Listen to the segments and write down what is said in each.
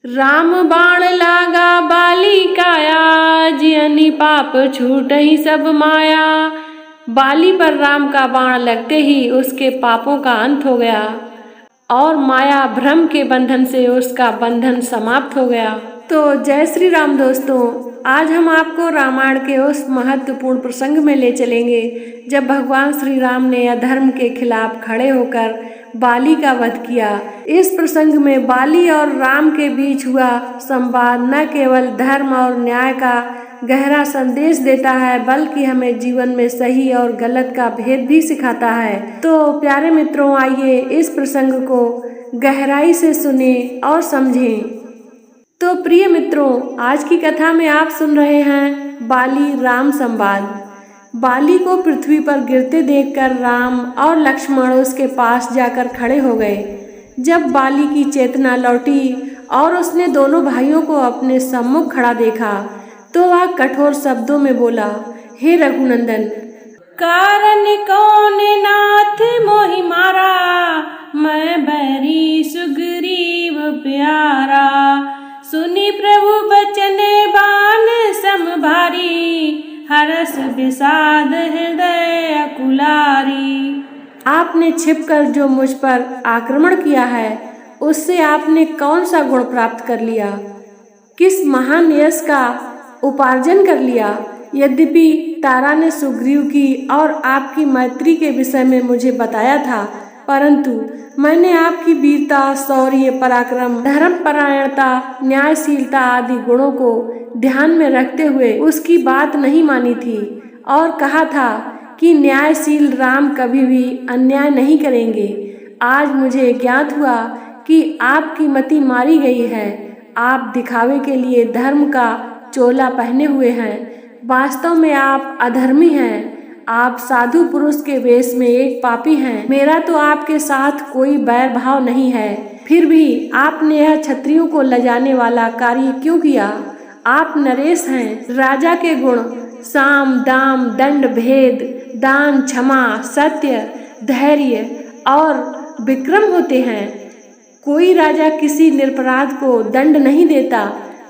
राम बाण लागा बाली काया, जियनि पाप छूटहि सब माया। बाली पर राम का बाण लगते ही उसके पापों का अंत हो गया और माया भ्रम के बंधन से उसका बंधन समाप्त हो गया। तो जय श्री राम दोस्तों, आज हम आपको रामायण के उस महत्वपूर्ण प्रसंग में ले चलेंगे जब भगवान श्री राम ने अधर्म के खिलाफ खड़े होकर बाली का वध किया। इस प्रसंग में बाली और राम के बीच हुआ संवाद न केवल धर्म और न्याय का गहरा संदेश देता है, बल्कि हमें जीवन में सही और गलत का भेद भी सिखाता है। तो प्यारे मित्रों, आइए इस प्रसंग को गहराई से सुने और समझें। तो प्रिय मित्रों, आज की कथा में आप सुन रहे हैं बाली राम संवाद। बाली को पृथ्वी पर गिरते देखकर राम और लक्ष्मण उसके पास जाकर खड़े हो गए। जब बाली की चेतना लौटी और उसने दोनों भाइयों को अपने सम्मुख खड़ा देखा तो वह कठोर शब्दों में बोला, हे रघुनंदन, कारण कौन नाथ मोहि मारा, मैं बैरी सुग्रीव प्यारा। सुनी प्रभु बचन बान सम भारी, हरस विषाद हृदय अकुलारी। आपने छिपकर जो मुझ पर आक्रमण किया है, उससे आपने कौन सा गुण प्राप्त कर लिया, किस महान यश का उपार्जन कर लिया। यद्यपि तारा ने सुग्रीव की और आपकी मैत्री के विषय में मुझे बताया था, परंतु मैंने आपकी वीरता, शौर्य, पराक्रम, धर्मपरायणता, न्यायशीलता आदि गुणों को ध्यान में रखते हुए उसकी बात नहीं मानी थी और कहा था कि न्यायशील राम कभी भी अन्याय नहीं करेंगे। आज मुझे ज्ञात हुआ कि आपकी मति मारी गई है। आप दिखावे के लिए धर्म का चोला पहने हुए हैं, वास्तव में आप अधर्मी हैं। आप साधु पुरुष के वेश में एक पापी हैं। मेरा तो आपके साथ कोई बैर भाव नहीं है, फिर भी आपने यह क्षत्रियों को लजाने वाला कार्य क्यों किया। आप नरेश हैं। राजा के गुण साम, दाम, दंड, भेद, दान, क्षमा, सत्य, धैर्य और विक्रम होते हैं। कोई राजा किसी निरपराध को दंड नहीं देता।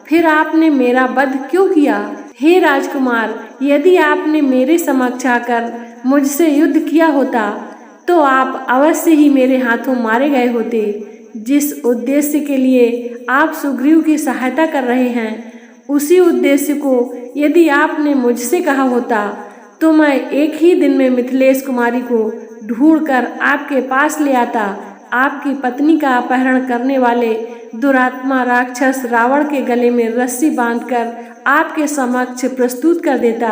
फिर आपने मेरा वध क्यों किया। हे राजकुमार, यदि आपने मेरे समक्ष आकर मुझसे युद्ध किया होता तो आप अवश्य ही मेरे हाथों मारे गए होते। जिस उद्देश्य के लिए आप सुग्रीव की सहायता कर रहे हैं, उसी उद्देश्य को यदि आपने मुझसे कहा होता तो मैं एक ही दिन में मिथिलेश कुमारी को ढूंढकर आपके पास ले आता। आपकी पत्नी का अपहरण करने वाले दुरात्मा राक्षस रावण के गले में रस्सी बांधकर आपके समक्ष प्रस्तुत कर देता।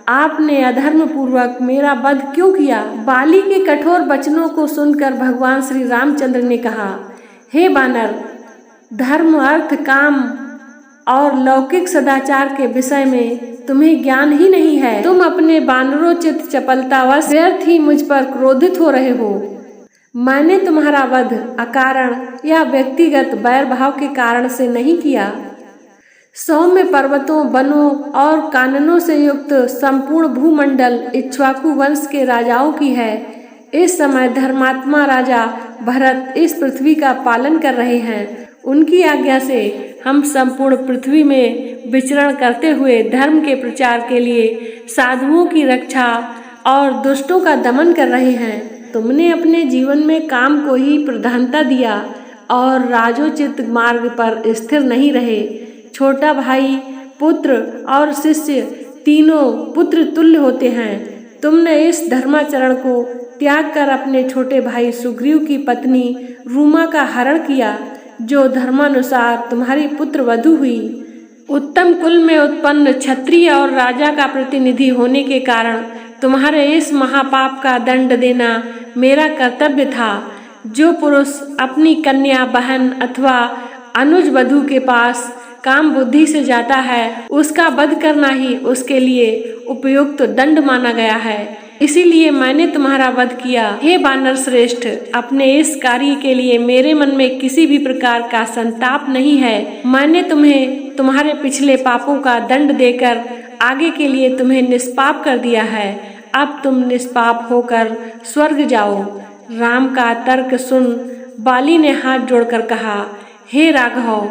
आपने अधर्म पूर्वक मेरा वध क्यों किया। बाली के कठोर वचनों को सुनकर भगवान श्री रामचंद्र ने कहा, हे बानर, धर्म, अर्थ, काम और लौकिक सदाचार के विषय में तुम्हें ज्ञान ही नहीं है। तुम अपने बानरोचित चपलतावश व्यर्थ ही मुझ पर क्रोधित हो रहे हो। मैंने तुम्हारा वध अकारण या व्यक्तिगत बैर भाव के कारण से नहीं किया। सौम्य पर्वतों, वनों और काननों से युक्त संपूर्ण भूमंडल इक्ष्वाकु वंश के राजाओं की है। इस समय धर्मात्मा राजा भरत इस पृथ्वी का पालन कर रहे हैं। उनकी आज्ञा से हम संपूर्ण पृथ्वी में विचरण करते हुए धर्म के प्रचार के लिए साधुओं की रक्षा और दुष्टों का दमन कर रहे हैं। तुमने अपने जीवन में काम को ही प्रधानता दिया और राजोचित मार्ग पर स्थिर नहीं रहे। छोटा भाई, पुत्र और शिष्य तीनों पुत्र तुल्य होते हैं। तुमने इस धर्माचरण को त्याग कर अपने छोटे भाई सुग्रीव की पत्नी रूमा का हरण किया, जो धर्मानुसार तुम्हारी पुत्र वधू हुई। उत्तम कुल में उत्पन्न क्षत्रिय और राजा का प्रतिनिधि होने के कारण तुम्हारे इस महापाप का दंड देना मेरा कर्तव्य था। जो पुरुष अपनी कन्या, बहन अथवा अनुज वधू के पास काम बुद्धि से जाता है, उसका वध करना ही उसके लिए उपयुक्त दंड माना गया है। इसीलिए मैंने तुम्हारा वध किया। हे वानर श्रेष्ठ, अपने इस कार्य के लिए मेरे मन में किसी भी प्रकार का संताप नहीं है। मैंने तुम्हें तुम्हारे पिछले पापों का दंड देकर आगे के लिए तुम्हें निष्पाप कर दिया है। अब तुम निष्पाप होकर स्वर्ग जाओ। राम का तर्क सुन बाली ने हाथ जोड़कर कहा, हे राघव,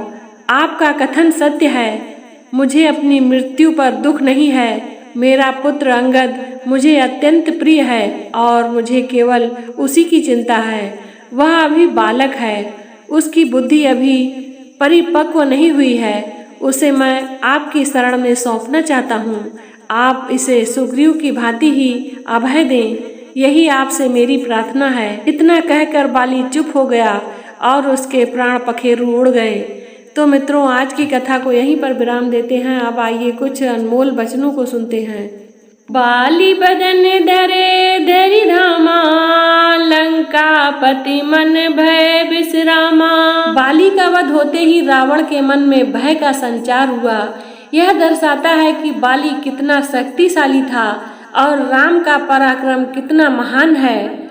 आपका कथन सत्य है। मुझे अपनी मृत्यु पर दुख नहीं है। मेरा पुत्र अंगद मुझे अत्यंत प्रिय है और मुझे केवल उसी की चिंता है। वह अभी बालक है, उसकी बुद्धि अभी परिपक्व नहीं हुई है। उसे मैं आपकी शरण में सौंपना चाहता हूँ। आप इसे सुग्रीव की भांति ही अभय दें, यही आपसे मेरी प्रार्थना है। इतना कहकर बाली चुप हो गया और उसके प्राण पखेरु उड़ गए। तो मित्रों, आज की कथा को यहीं पर विराम देते हैं। अब आइए कुछ अनमोल वचनों को सुनते हैं। बाली बदन धरे धरि धामा, लंका पति मन भय विश्रामा। बाली का वध होते ही रावण के मन में भय का संचार हुआ। यह दर्शाता है कि बाली कितना शक्तिशाली था और राम का पराक्रम कितना महान है।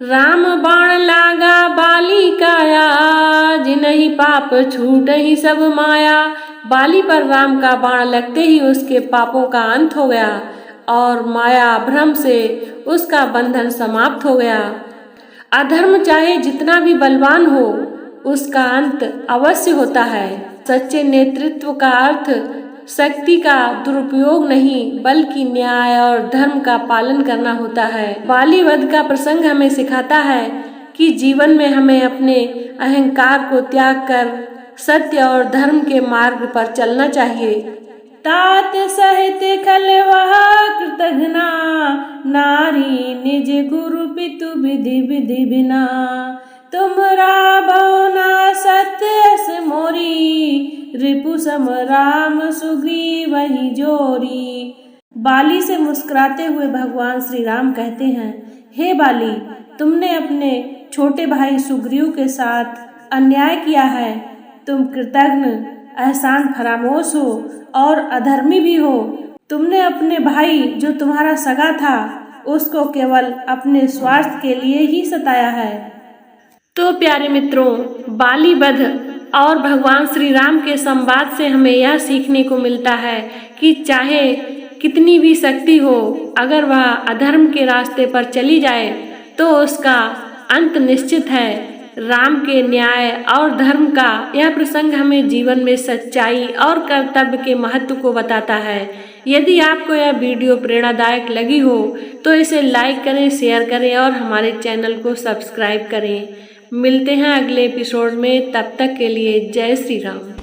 राम बाण लागा बाली काया, जिनहि पाप छूटहि सब माया। बाली पर राम का बाण लगते ही उसके पापों का अंत हो गया और माया भ्रम से उसका बंधन समाप्त हो गया। अधर्म चाहे जितना भी बलवान हो, उसका अंत अवश्य होता है। सच्चे नेतृत्व का अर्थ शक्ति का दुरुपयोग नहीं, बल्कि न्याय और धर्म का पालन करना होता है। बाली वध का प्रसंग हमें सिखाता है कि जीवन में हमें अपने अहंकार को त्याग कर सत्य और धर्म के मार्ग पर चलना चाहिए। तात सहित खलवहा कृतघ्ना, नारी निज गुरु पितु विधि विधि बिना। तुमरा बहुना सत्य अस मोरी, रिपु सम राम सुग्रीव वही जोरी। बाली से मुस्कुराते हुए भगवान श्री राम कहते हैं, हे बाली, तुमने अपने छोटे भाई सुग्रीव के साथ अन्याय किया है। तुम कृतघ्न, एहसान फरामोश हो और अधर्मी भी हो। तुमने अपने भाई जो तुम्हारा सगा था, उसको केवल अपने स्वार्थ के लिए ही सताया है। तो प्यारे मित्रों, बाली वध और भगवान श्री राम के संवाद से हमें यह सीखने को मिलता है कि चाहे कितनी भी शक्ति हो, अगर वह अधर्म के रास्ते पर चली जाए तो उसका अंत निश्चित है। राम के न्याय और धर्म का यह प्रसंग हमें जीवन में सच्चाई और कर्तव्य के महत्व को बताता है। यदि आपको यह वीडियो प्रेरणादायक लगी हो तो इसे लाइक करें, शेयर करें और हमारे चैनल को सब्सक्राइब करें। मिलते हैं अगले एपिसोड में, तब तक के लिए जय श्री राम।